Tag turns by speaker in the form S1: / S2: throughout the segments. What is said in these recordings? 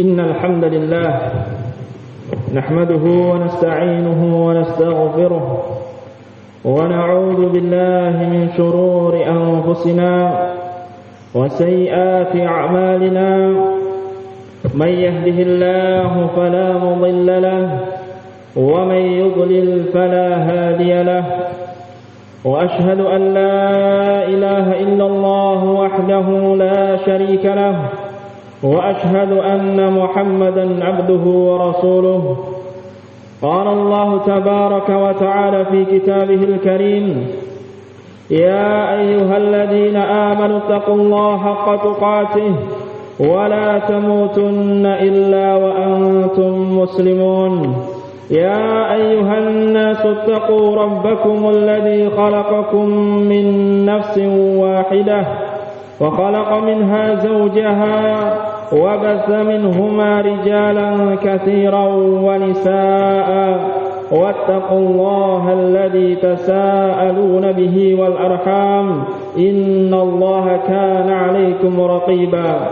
S1: إن الحمد لله نحمده ونستعينه ونستغفره ونعوذ بالله من شرور أنفسنا وسيئات أعمالنا من يهده الله فلا مضل له ومن يضلل فلا هادي له وأشهد أن لا إله إلا الله وحده لا شريك له وأشهد أن محمدا عبده ورسوله قال الله تبارك وتعالى في كتابه الكريم يا أيها الذين آمنوا اتقوا الله حق تقاته ولا تموتن إلا وأنتم مسلمون يا أيها الناس اتقوا ربكم الذي خلقكم من نفس واحدة وخلق منها زوجها وبث منهما رجالا كثيرا ونساء واتقوا الله الذي تساءلون به والأرحام إن الله كان عليكم رقيبا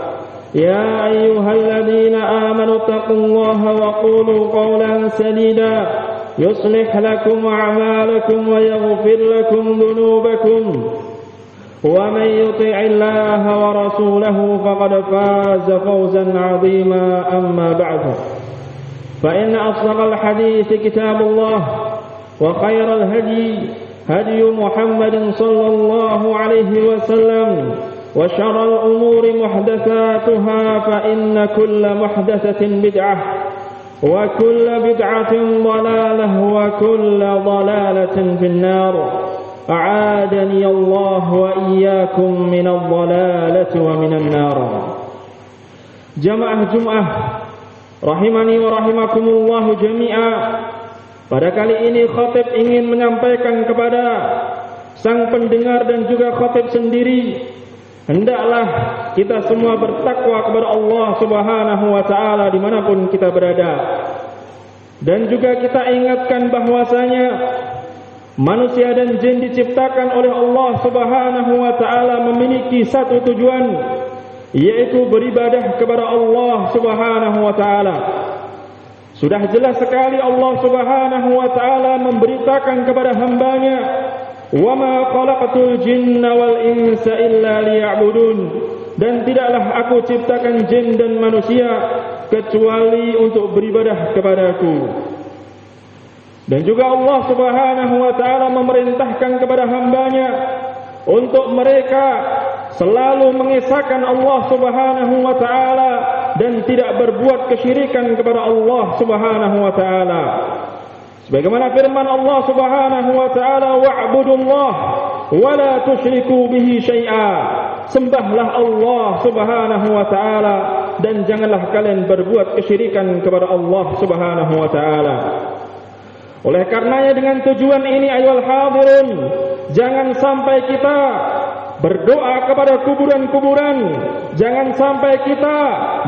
S1: يا أيها الذين آمنوا اتقوا الله وقولوا قولا سديدا يصلح لكم أعمالكم ويغفر لكم ذنوبكم ومن يطع الله ورسوله فقد فاز فوزا عظيما أما بعد فإن أصدق الحديث كتاب الله وخير الهدي هدي محمد صلى الله عليه وسلم وشر الأمور محدثاتها فإن كل محدثة بدعة وكل بدعة ضلالة وكل ضلالة في النار أعادني الله وإياكم من الضلالة ومن النار. Jamaah Jumat rahimani wa rahimakumullah jami'a. Pada kali ini khatib ingin menyampaikan kepada sang pendengar dan juga khatib sendiri, hendaklah kita semua bertakwa kepada Allah Subhanahu wa taala dimanapun kita berada. Dan juga kita ingatkan bahwasanya manusia dan jin diciptakan oleh Allah Subhanahu wa taala memiliki satu tujuan, yaitu beribadah kepada Allah Subhanahu wa taala. Sudah jelas sekali Allah Subhanahu wa taala memberitakan kepada hamba-Nya, "Wa ma khalaqatul jinna wal insa illa liya'budun." Dan tidaklah aku ciptakan jin dan manusia kecuali untuk beribadah kepadaku. Dan juga Allah Subhanahu wa taala memerintahkan kepada hamba-Nya untuk mereka selalu mengesahkan Allah Subhanahu wa taala dan tidak berbuat kesyirikan kepada Allah Subhanahu wa taala. Sebagaimana firman Allah Subhanahu wa taala, "Wa'budullah wa la tusyriku bihi syai'a." Sembahlah Allah Subhanahu wa taala dan janganlah kalian berbuat kesyirikan kepada Allah Subhanahu wa taala. Oleh karenanya dengan tujuan ini ayyuhal hadirun, jangan sampai kita berdoa kepada kuburan-kuburan, jangan sampai kita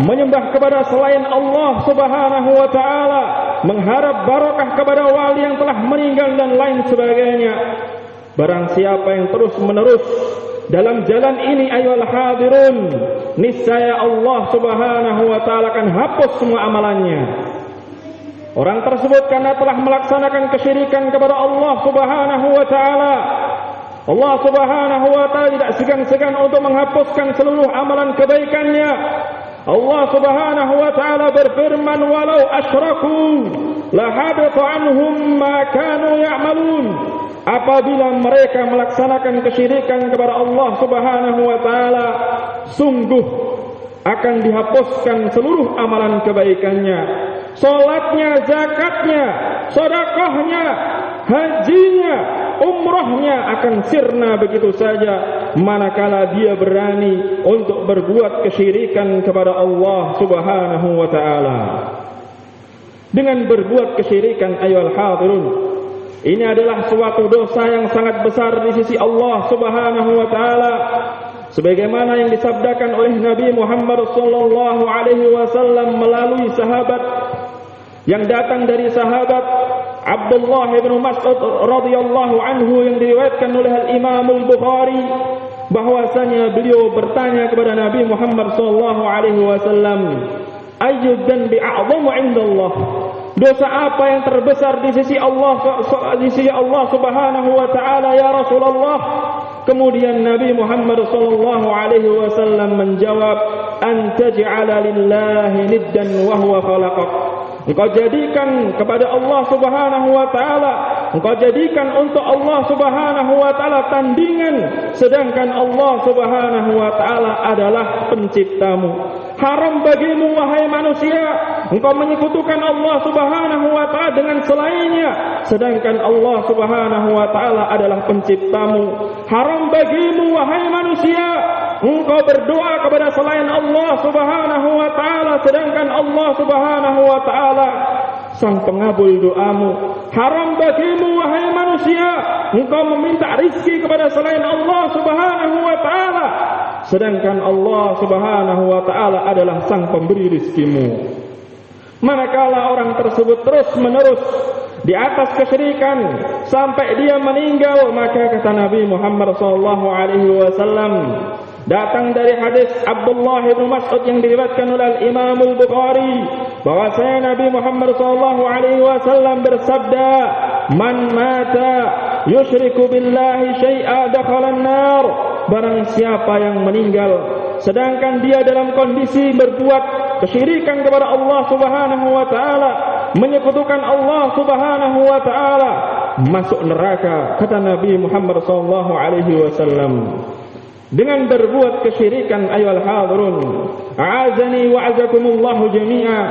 S1: menyembah kepada selain Allah Subhanahu wa taala, mengharap barakah kepada wali yang telah meninggal dan lain sebagainya. Barang siapa yang terus-menerus dalam jalan ini ayyuhal hadirun, niscaya Allah Subhanahu wa taala akan hapus semua amalannya. Orang tersebut karena telah melaksanakan kesyirikan kepada Allah Subhanahu wa taala, Allah Subhanahu wa taala tidak segan-segan untuk menghapuskan seluruh amalan kebaikannya. Allah Subhanahu wa taala berfirman, "Walau asyraku lahabita anhum ma kanu ya'malun." Apabila mereka melaksanakan kesyirikan kepada Allah Subhanahu wa taala, sungguh akan dihapuskan seluruh amalan kebaikannya. Salatnya, zakatnya, sedekahnya, hajinya, umrahnya akan sirna begitu saja manakala dia berani untuk berbuat kesyirikan kepada Allah Subhanahu wa taala. Dengan berbuat kesyirikan ayyuhal hadirun, ini adalah suatu dosa yang sangat besar di sisi Allah Subhanahu wa taala. Sebagaimana yang disabdakan oleh Nabi Muhammad sallallahu alaihi wasallam melalui sahabat yang datang dari sahabat Abdullah bin Mas'ud radhiyallahu anhu yang diriwayatkan oleh Al-Imam Al-Bukhari bahwasanya beliau bertanya kepada Nabi Muhammad sallallahu alaihi wasallam, Ayyu dzanbi a'zamu 'indallah? Dosa apa yang terbesar di sisi Allah Subhanahu wa taala ya Rasulullah? Kemudian Nabi Muhammad sallallahu alaihi wasallam menjawab, an taj'ala lillahi niddan wa huwa khalaqak. Engkau jadikan kepada Allah Subhanahu wa taala, engkau jadikan untuk Allah Subhanahu wa taala tandingan, sedangkan Allah Subhanahu wa taala adalah penciptamu. Haram bagimu wahai manusia, engkau menyekutukan Allah Subhanahu wa taala dengan selainnya, sedangkan Allah Subhanahu wa taala adalah penciptamu. Haram bagimu wahai manusia, engkau berdoa kepada selain Allah Subhanahu wa taala, sedangkan Allah Subhanahu wa taala sang pengabul doamu. Haram bagimu wahai manusia, engkau meminta rizki kepada selain Allah Subhanahu wa taala, sedangkan Allah Subhanahu wa taala adalah sang pemberi rizkimu. Manakala orang tersebut terus-menerus di atas kesyirikan sampai dia meninggal, maka kata Nabi Muhammad sallallahu alaihi wasallam, datang dari hadis Abdullah bin Mas'ud yang diriwayatkan oleh Imam Al-Bukhari, bahwasanya Nabi Muhammad sallallahu alaihi wasallam bersabda, "Man mata yusyriku billahi syai'a dakhala an-nar." Barang siapa yang meninggal sedangkan dia dalam kondisi berbuat kesyirikan kepada Allah Subhanahu wa taala, menyekutukan Allah Subhanahu wa taala, masuk neraka, kata Nabi Muhammad sallallahu alaihi wasallam. Dengan berbuat kesyirikan ayyuhal hadirun, a'azani wa a'azakumullahu jami'a,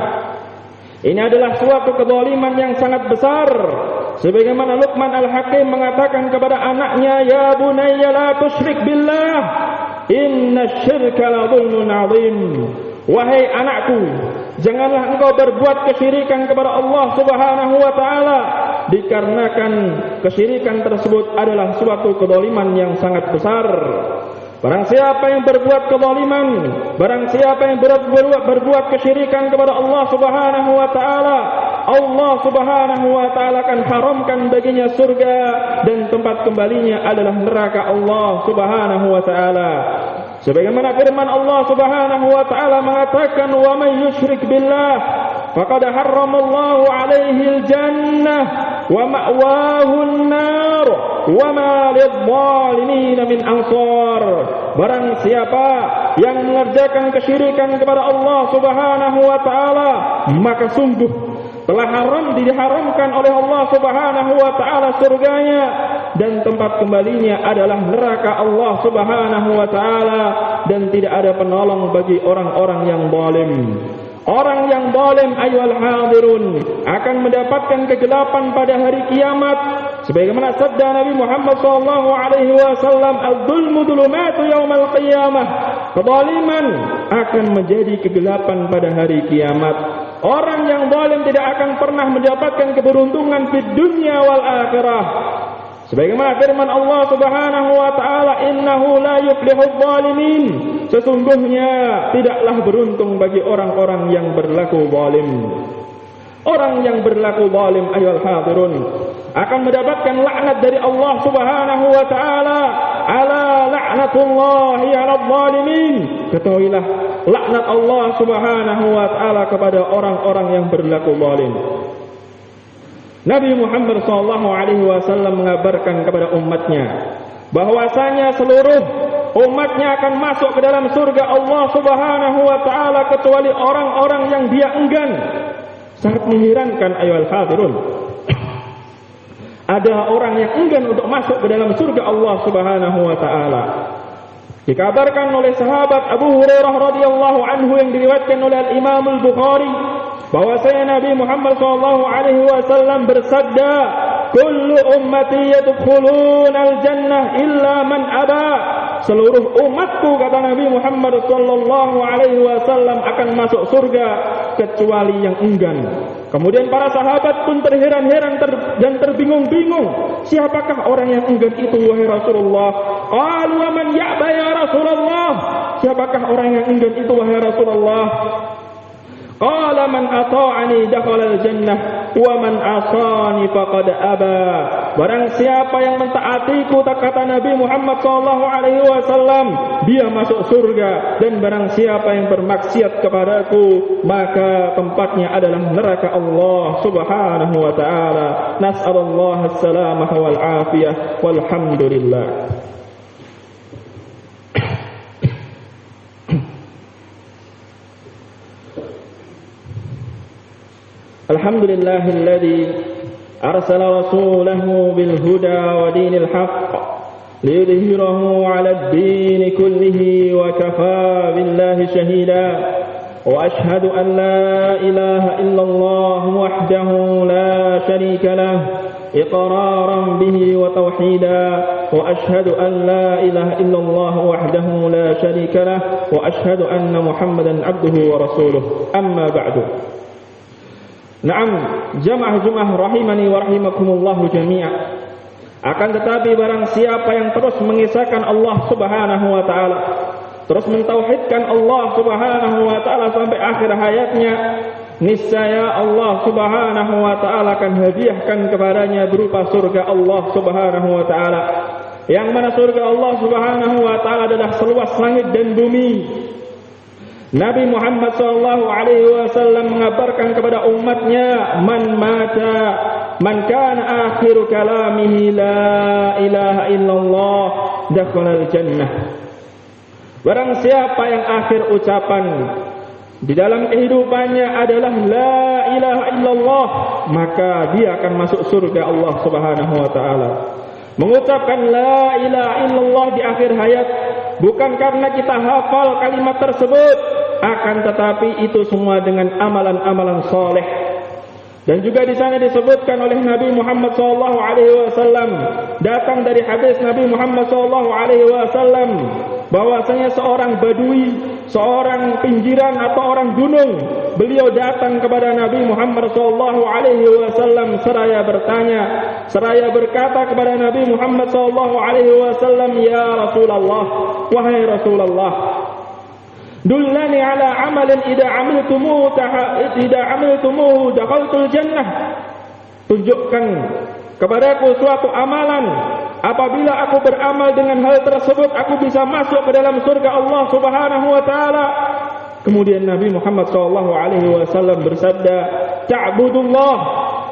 S1: ini adalah suatu kezaliman yang sangat besar. Sebagaimana Luqman Al-Hakim mengatakan kepada anaknya, ya bunayya la tusyrik billah, inna syirka la dhulmun 'adzim. Wahai anakku, janganlah engkau berbuat kesyirikan kepada Allah Subhanahu wa taala, dikarenakan kesyirikan tersebut adalah suatu kezaliman yang sangat besar. Barang siapa yang berbuat kezaliman, barang siapa yang berbuat kesyirikan kepada Allah Subhanahu wa taala, Allah Subhanahu wa taala akan haramkan baginya surga dan tempat kembalinya adalah neraka Allah Subhanahu wa taala. Sebagaimana firman Allah Subhanahu wa taala mengatakan, wa may yusyrik billah faqad harramallahu alaihi al-jannah wa ma'wahu an-nar wa ma lidh-dhalimin min ansar. Barang siapa yang mengerjakan kesyirikan kepada Allah Subhanahu wa taala, maka sungguh telah diharamkan oleh Allah Subhanahu wa taala surganya dan tempat kembalinya adalah neraka Allah Subhanahu wa taala, dan tidak ada penolong bagi orang-orang yang zalim. Orang yang zalim ayyuhal hadirun akan mendapatkan kegelapan pada hari kiamat. Sebagaimana sabda Nabi Muhammad sallallahu alaihi wasallam, "Adz-dzulmu dzulumatu yaumal qiyamah." Kezaliman akan menjadi kegelapan pada hari kiamat. Orang yang zalim tidak akan pernah mendapatkan keberuntungan di dunia wal akhirah. Sebagaimana firman Allah Subhanahu wa taala, innahu la yuflihudz zalimin. Sesungguhnya tidaklah beruntung bagi orang-orang yang berlaku zalim. Orang yang berlaku zalim ayyuhal hadirun akan mendapatkan laknat dari Allah Subhanahu wa taala. Ala la'natullahi 'alal zalimin. Ketahuilah laknat Allah Subhanahu wa taala kepada orang-orang yang berlaku zalim. Nabi Muhammad sallallahu alaihi wasallam mengabarkan kepada umatnya bahwasanya seluruh umatnya akan masuk ke dalam surga Allah Subhanahu wa taala kecuali orang-orang yang dia enggan. Sangat mengherankan ayyuhal hadirun. Ada orang yang enggan untuk masuk ke dalam surga Allah Subhanahu wa taala. Dikabarkan oleh sahabat Abu Hurairah radhiyallahu anhu yang diriwayatkan oleh Imam Al-Bukhari bahwasanya Nabi Muhammad sallallahu alaihi wasallam bersabda, "Kullu ummati yadkhulunal jannah illa man aba." Seluruh umatku, kata Nabi Muhammad sallallahu alaihi wasallam, akan masuk surga kecuali yang enggan. Kemudian para sahabat pun terheran-heran dan terbingung-bingung, siapakah orang yang enggan itu wahai Rasulullah? Qalu wa man ya'ba ya Rasulullah? Siapakah orang yang enggan itu wahai Rasulullah? Qala man ata'ani dakhala al-jannah wa man asani faqad aba. barang siapa yang mentaatiku, kata Nabi Muhammad SAW, dia masuk surga, dan barang siapa yang bermaksiat kepadaku, maka tempatnya adalah neraka Allah Subhanahu wa taala. Nas'alullah as-salamah wal afiyah, walhamdulillah. Alhamdulillahilladzi arsala rasulahu bil huda wa dinil haqq liyudhhirahu 'alad din kullihi wa kafaa billahi shahida. Wa ashhadu an la ilaha illallah wahdahu la sharika lah iqraran bihi wa tauhida. Wa ashhadu an la ilaha illallah wahdahu la sharika lah wa ashhadu anna Muhammadan abduhu wa rasuluh. Amma ba'du. Naam, jamaah Jumat rahimani wa rahimakumullahu jami'a. Akan tetapi barang siapa yang terus mengisahkan Allah Subhanahu wa taala, terus mentauhidkan Allah Subhanahu wa taala sampai akhir hayatnya, niscaya Allah Subhanahu wa taala akan hadiahkan kepadanya berupa surga Allah Subhanahu wa taala. Yang mana surga Allah Subhanahu wa taala adalah seluas langit dan bumi. Nabi Muhammad SAW mengabarkan kepada umatnya, man kana akhiru kalamihi la ilaha illallah dakhalal jannah. Barang siapa yang akhir ucapan di dalam kehidupannya adalah la ilaha illallah, maka dia akan masuk surga Allah Subhanahu wa taala. Mengucapkan la ilaha illallah di akhir hayat bukan karena kita hafal kalimat tersebut, akan tetapi itu semua dengan amalan-amalan saleh. Dan juga di sana disebutkan oleh Nabi Muhammad SAW, datang dari hadis Nabi Muhammad SAW, bahwasanya seorang badui, seorang pinggiran atau orang gunung, beliau datang kepada Nabi Muhammad SAW seraya berkata kepada Nabi Muhammad SAW, ya Rasulullah, wahai Rasulullah, dullani ala amalin idza amiltumuhu dakhaltul jannah. Tunjukkan kepadaku suatu amalan, apabila aku beramal dengan hal tersebut aku bisa masuk ke dalam surga Allah Subhanahu wa taala. Kemudian Nabi Muhammad SAW bersabda, ta'budullah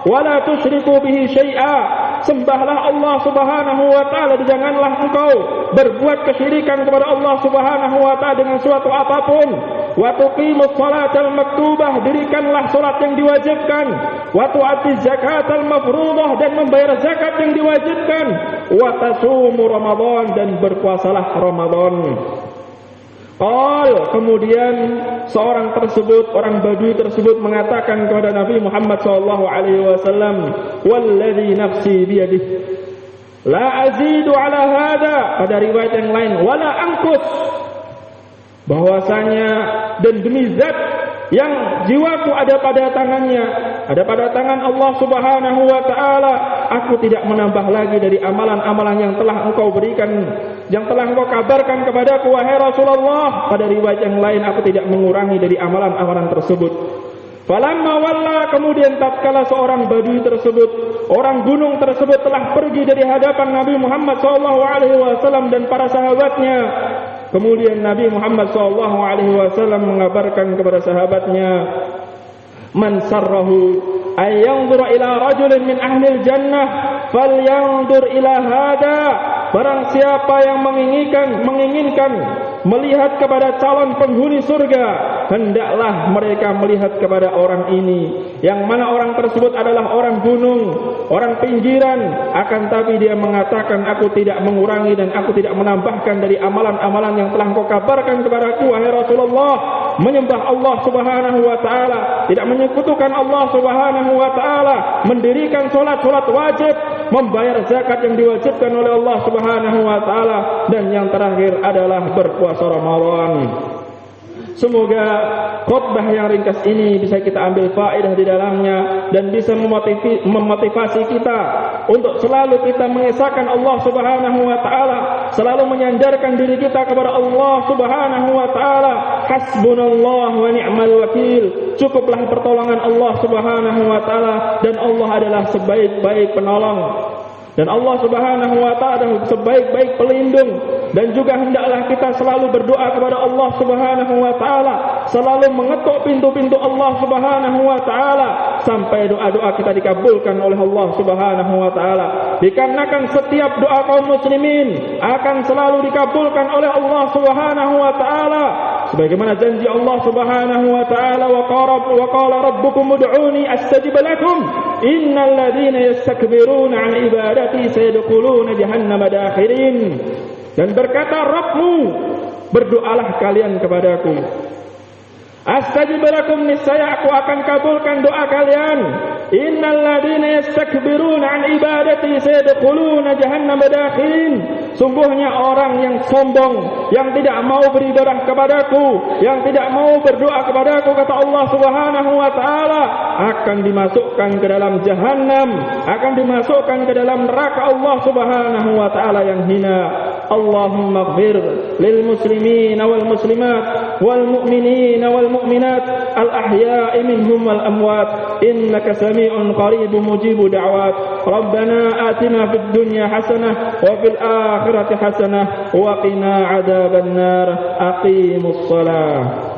S1: wa la tusyriku bihi syai'a. Sembahlah Allah Subhanahu wa taala, janganlah engkau berbuat kesyirikan kepada Allah Subhanahu wa taala dengan suatu apapun. Wa tuqimus shalatal maktubah, dirikanlah salat yang diwajibkan. Wa tu'atiz zakatal mafruḍah, dan membayar zakat yang diwajibkan. Wa tasumu ramadan, dan berpuasalah Ramadan. Kemudian seorang tersebut, orang Badui tersebut mengatakan kepada Nabi Muhammad SAW, walladzi nafsi biyadih, la azidu ala hada. Pada riwayat yang lain, wala angkus, bahwasanya dan demi zat yang jiwaku ada pada tangannya, ada pada tangan Allah Subhanahu wa taala, aku tidak menambah lagi dari amalan-amalan yang telah engkau berikan, yang telah engkau kabarkan kepadaku wahai Rasulullah. Pada riwayat yang lain, aku tidak mengurangi dari amalan-amalan tersebut. Falamma walla, kemudian tatkala seorang badui tersebut, orang gunung tersebut telah pergi dari hadapan Nabi Muhammad SAW dan para sahabatnya, kemudian Nabi Muhammad SAW mengabarkan kepada sahabatnya, man sarrahu ay yanzura ila rajulin min ahlil jannah falyanzur ila hada. Barang siapa yang menginginkan melihat kepada calon penghuni surga, hendaklah mereka melihat kepada orang ini, yang mana orang tersebut adalah orang gunung, orang pinggiran, akan tapi dia mengatakan, aku tidak mengurangi dan aku tidak menambahkan dari amalan-amalan yang telah engkau kabarkan kepadaku wahai Rasulullah. Menyembah Allah Subhanahu wa taala, tidak menyekutukan Allah Subhanahu wa taala, mendirikan salat wajib, membayar zakat yang diwajibkan oleh Allah Subhanahu wa taala, dan yang terakhir adalah berpuasa Ramadan. Semoga khutbah yang ringkas ini bisa kita ambil faedah di dalamnya dan bisa memotivasi kita untuk selalu kita mengesahkan Allah Subhanahu wa taala, selalu menyandarkan diri kita kepada Allah Subhanahu wa taala. Hasbunallah wa ni'mal wakil. Cukuplah pertolongan Allah Subhanahu wa taala, dan Allah adalah sebaik-baik penolong. Dan Allah Subhanahu wa taala sebaik-baik pelindung, dan juga hendaklah kita selalu berdoa kepada Allah Subhanahu wa taala, selalu mengetuk pintu-pintu Allah Subhanahu wa taala sampai doa-doa kita dikabulkan oleh Allah Subhanahu wa taala. Dikarenakan setiap doa kaum muslimin akan selalu dikabulkan oleh Allah Subhanahu wa taala, sebagaimana janji Allah Subhanahu wa taala, wa qala rabbukum ud'uni astajib lakum innal ladzina yastakbiruna 'an ibadati sayadkhuluna jahannama dakhirin. Dan berkata Rabbmu, berdoalah kalian kepadaku, astajib lakum, niscaya aku akan kabulkan doa kalian. Innal ladzina yastakbiruna 'an ibadati sayadkhuluna jahannama dakhirin. Sungguhnya orang yang sombong, yang tidak mau beribadah kepadaku, yang tidak mau berdoa kepadaku, kata Allah Subhanahu wa taala, akan dimasukkan ke dalam jahannam, akan dimasukkan ke dalam neraka Allah Subhanahu wa taala yang hina. Allahumma ighfir lil muslimin wal muslimat wal mu'minin wal mu'minat al ahya'i minhum wal amwat innaka sami'un qaribun mujibud da'wat. Rabbana atina fid dunya hasanah wa fil akhirati hasanah wa qina adzabannar. Aqimus shalah.